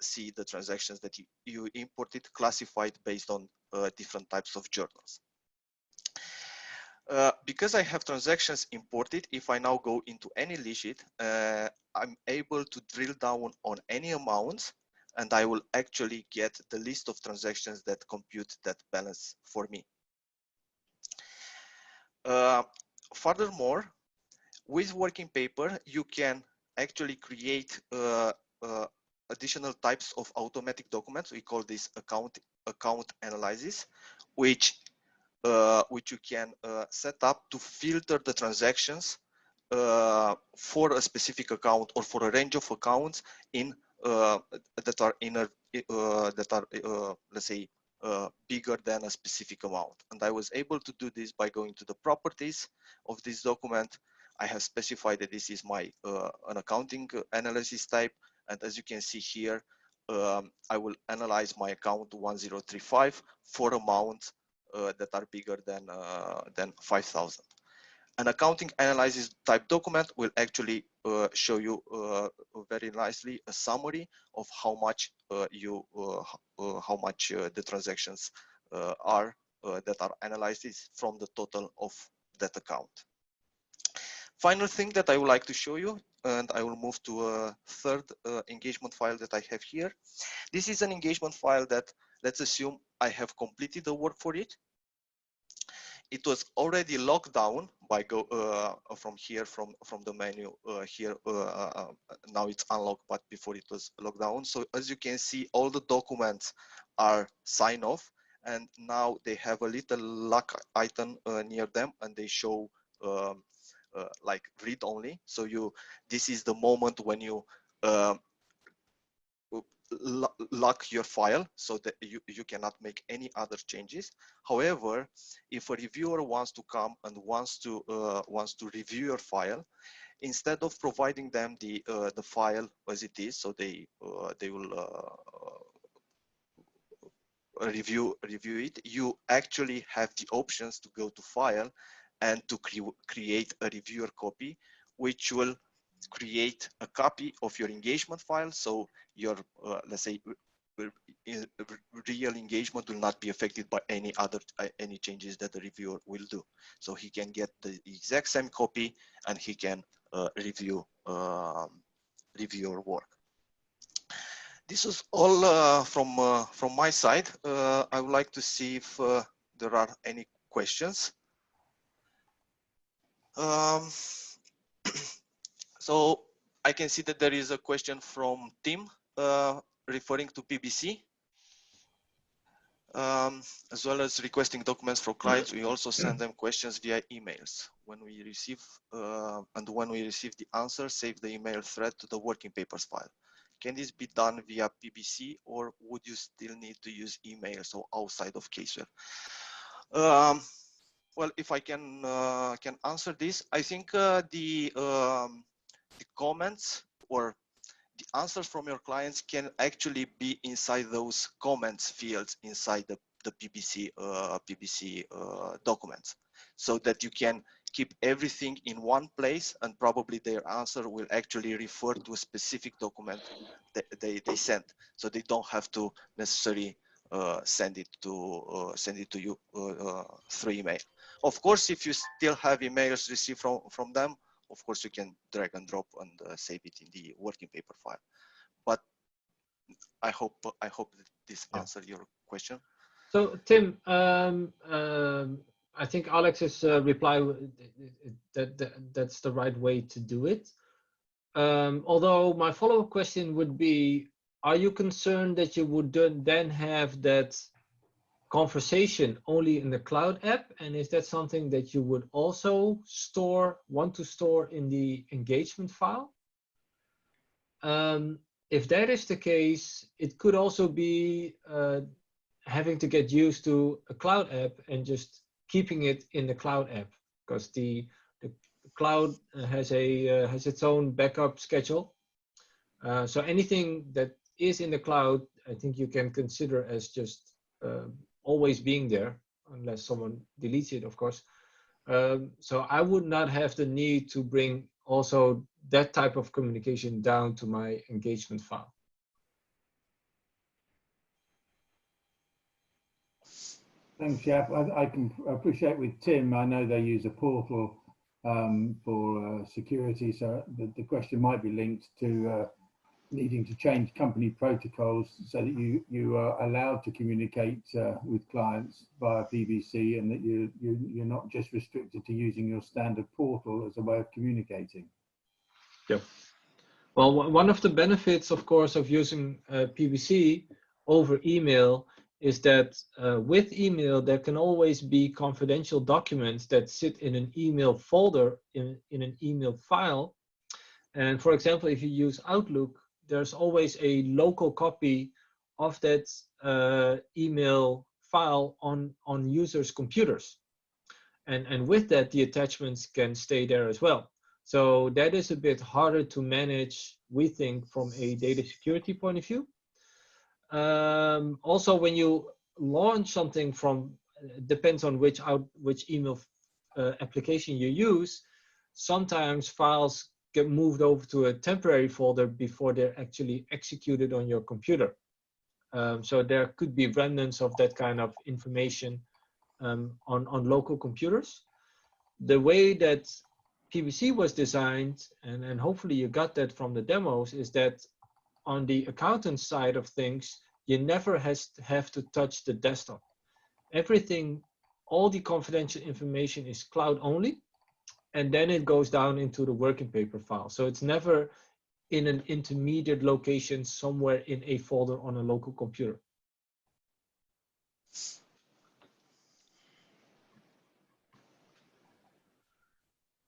see the transactions that you imported classified based on different types of journals. Because I have transactions imported, if I now go into any list sheet, I'm able to drill down on any amounts, and I will actually get the list of transactions that compute that balance for me. Furthermore, with working paper, you can actually create additional types of automatic documents. We call this account analysis, which you can set up to filter the transactions for a specific account or for a range of accounts in that are let's say bigger than a specific amount. And I was able to do this by going to the properties of this document. I have specified that this is my an accounting analysis type, and as you can see here, I will analyze my account 1035 for amounts that are bigger than 5,000. An accounting analysis type document will actually show you very nicely a summary of how much the transactions are that are analyzed from the total of that account. Final thing that I would like to show you, and I will move to a third engagement file that I have here. This is an engagement file that, let's assume I have completed the work for it. It was already locked down by from here, from the menu here. Now it's unlocked, but before it was locked down. So as you can see, all the documents are signed off, and now they have a little lock icon near them, and they show like read only. So this is the moment when you lock your file, so that you cannot make any other changes. However, if a reviewer wants to come and wants to review your file, instead of providing them the file as it is, so they will review it, you actually have the options to go to file and to create a reviewer copy, which will create a copy of your engagement file. So your let's say real engagement will not be affected by any changes that the reviewer will do. So he can get the exact same copy, and he can review your work. This is all from my side. I would like to see if there are any questions. So I can see that there is a question from Tim referring to PBC. As well as requesting documents for clients, we also send them questions via emails. When we receive the answer, save the email thread to the working papers file. Can this be done via PBC, or would you still need to use emails or outside of CaseWare? Well, if I can answer this, I think the comments or the answers from your clients can actually be inside those comments fields inside the PBC documents, so that you can keep everything in one place, and probably their answer will actually refer to a specific document that they sent, so they don't have to necessarily send it to you through email. Of course, if you still have emails received from them, of course you can drag and drop and save it in the working paper file. but I hope that this answered your question. So Tim, I think Alex's reply that's the right way to do it. Although my follow-up question would be, are you concerned that you would then have that conversation only in the cloud app? And is that something that you would also want to store in the engagement file? If that is the case, it could also be having to get used to a cloud app and just keeping it in the cloud app, because the cloud has its own backup schedule. So anything that is in the cloud, I think you can consider as just always being there, unless someone deletes it, of course. So I would not have the need to bring also that type of communication down to my engagement file. Thanks, Jaap. I can appreciate with Tim, I know they use a portal for security, so the question might be linked to needing to change company protocols so that you are allowed to communicate with clients via PBC, and that you're not just restricted to using your standard portal as a way of communicating. Yeah. Well, one of the benefits, of course, of using PBC over email is that with email, there can always be confidential documents that sit in an email folder, in an email file. And for example, if you use Outlook, there's always a local copy of that email file on users' computers. And with that, the attachments can stay there as well. So that is a bit harder to manage, we think, from a data security point of view. Also, when you launch something depends on which email application you use, sometimes files get moved over to a temporary folder before they're actually executed on your computer. So there could be remnants of that kind of information on local computers. The way that PBC was designed, and hopefully you got that from the demos, is that on the accountant side of things, you never have to touch the desktop. Everything, all the confidential information is cloud only, and then it goes down into the working paper file. So it's never in an intermediate location somewhere in a folder on a local computer.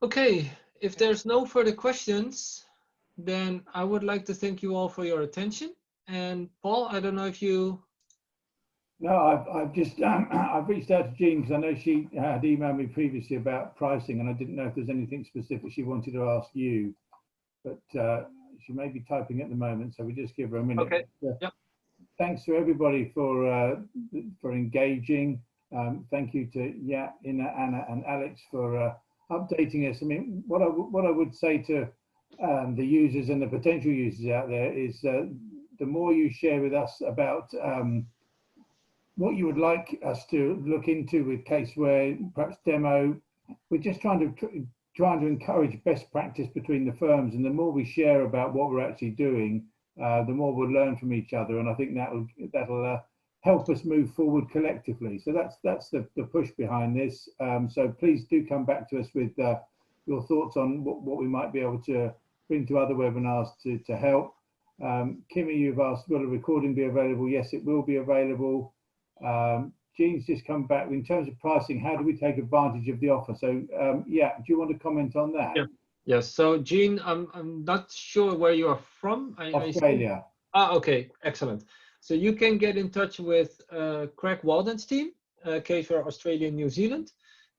Okay, if there's no further questions, then I would like to thank you all for your attention. And Paul, I don't know if you... No, I've just I've reached out to Jean because I know she had emailed me previously about pricing, and I didn't know if there's anything specific she wanted to ask you, but she may be typing at the moment, so we just give her a minute. Okay. Yep. Thanks to everybody for engaging. Thank you to Jaap, Ina, Anna, and Alex for updating us. I mean, what I would say to the users and the potential users out there is the more you share with us about what you would like us to look into with CaseWare, perhaps demo, we're just trying to encourage best practice between the firms, and the more we share about what we're actually doing, the more we'll learn from each other, and I think that'll help us move forward collectively. So that's the push behind this. So please do come back to us with your thoughts on what we might be able to bring to other webinars to help. Kimmy, you've asked, will a recording be available? Yes, it will be available. Jean's just come back. In terms of pricing, how do we take advantage of the offer? So yeah, do you want to comment on that? Yeah. Yes. So Jean, I'm not sure where you are from. Australia. Okay, excellent. So you can get in touch with Craig Walden's team, CaseWare Australia and New Zealand.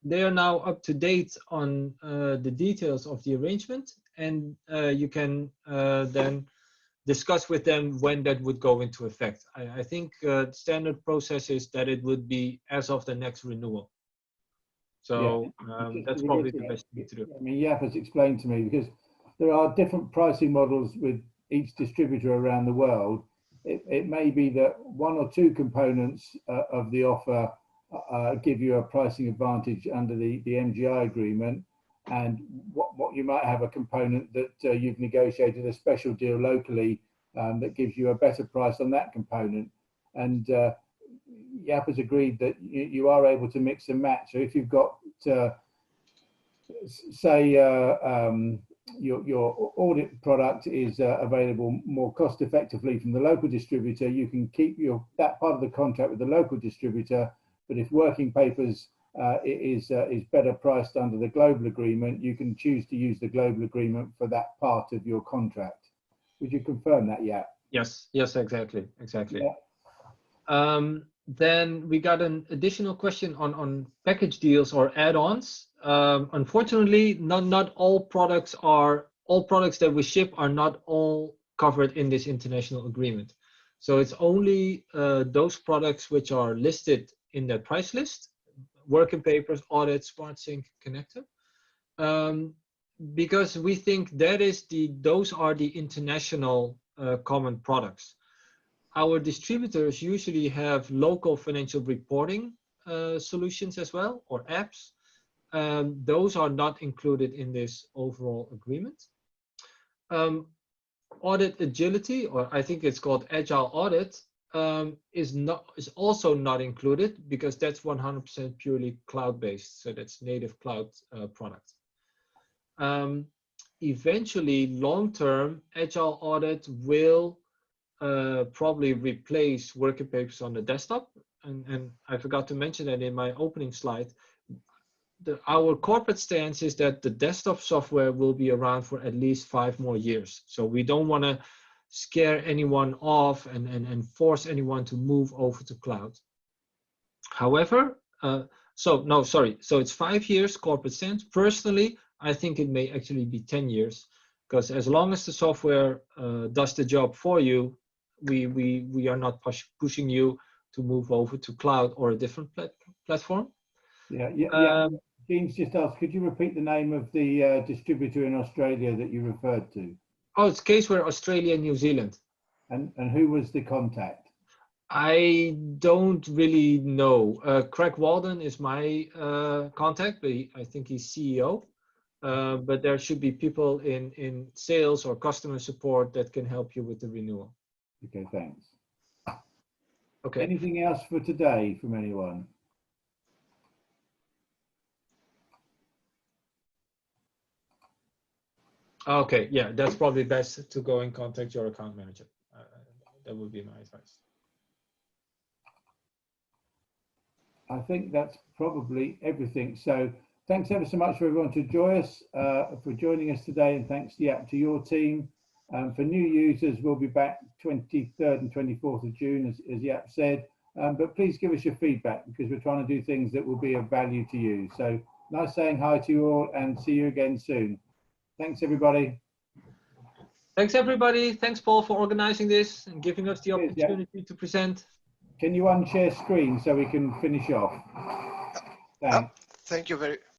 They are now up to date on the details of the arrangement, and you can then discuss with them when that would go into effect. I think the standard process is that it would be as of the next renewal. So yeah, that's probably the best thing to do. I mean, Jaap has explained to me, because there are different pricing models with each distributor around the world. It may be that one or two components of the offer give you a pricing advantage under the MGI agreement, and what you might have a component that you've negotiated a special deal locally that gives you a better price on that component. And Jaap has agreed that you are able to mix and match. So if you've got, say, your audit product is available more cost effectively from the local distributor, you can keep that part of the contract with the local distributor. But if working papers is better priced under the global agreement, you can choose to use the global agreement for that part of your contract. Would you confirm that, Jaap? Yes, exactly. Yeah. Then we got an additional question on package deals or add-ons. Unfortunately, not all products that we ship are not all covered in this international agreement. So it's only those products which are listed in that price list: working papers, audit, SmartSync, connector. Because we think those are the international common products. Our distributors usually have local financial reporting solutions as well, or apps. Those are not included in this overall agreement. Audit agility, or I think it's called agile audit, is also not included because that's 100% purely cloud-based. So that's native cloud product. Eventually, long-term, agile audit will probably replace working papers on the desktop. And I forgot to mention that in my opening slide. Our corporate stance is that the desktop software will be around for at least 5 more years. So we don't want to scare anyone off and force anyone to move over to cloud. However, so it's 5 years corporate stance. Personally, I think it may actually be 10 years, because as long as the software does the job for you, we are not pushing you to move over to cloud or a different platform. Yeah. James just asked, could you repeat the name of the distributor in Australia that you referred to? Oh, it's CaseWare Australia and New Zealand. And who was the contact? I don't really know. Craig Walden is my contact, but I think he's CEO. But there should be people in sales or customer support that can help you with the renewal. Okay, thanks. Okay. Anything else for today from anyone? Okay, yeah, that's probably best to go and contact your account manager. That would be my advice. I think that's probably everything. So thanks ever so much for everyone to join us, for joining us today, and thanks, Jaap, to your team. For new users, we'll be back 23rd and 24th of June, as Jaap said. But please give us your feedback, because we're trying to do things that will be of value to you. So nice saying hi to you all, and see you again soon. Thanks, everybody. Thanks, everybody. Thanks, Paul, for organizing this and giving us the opportunity to present. Can you unshare screen so we can finish off? Thanks. Thank you very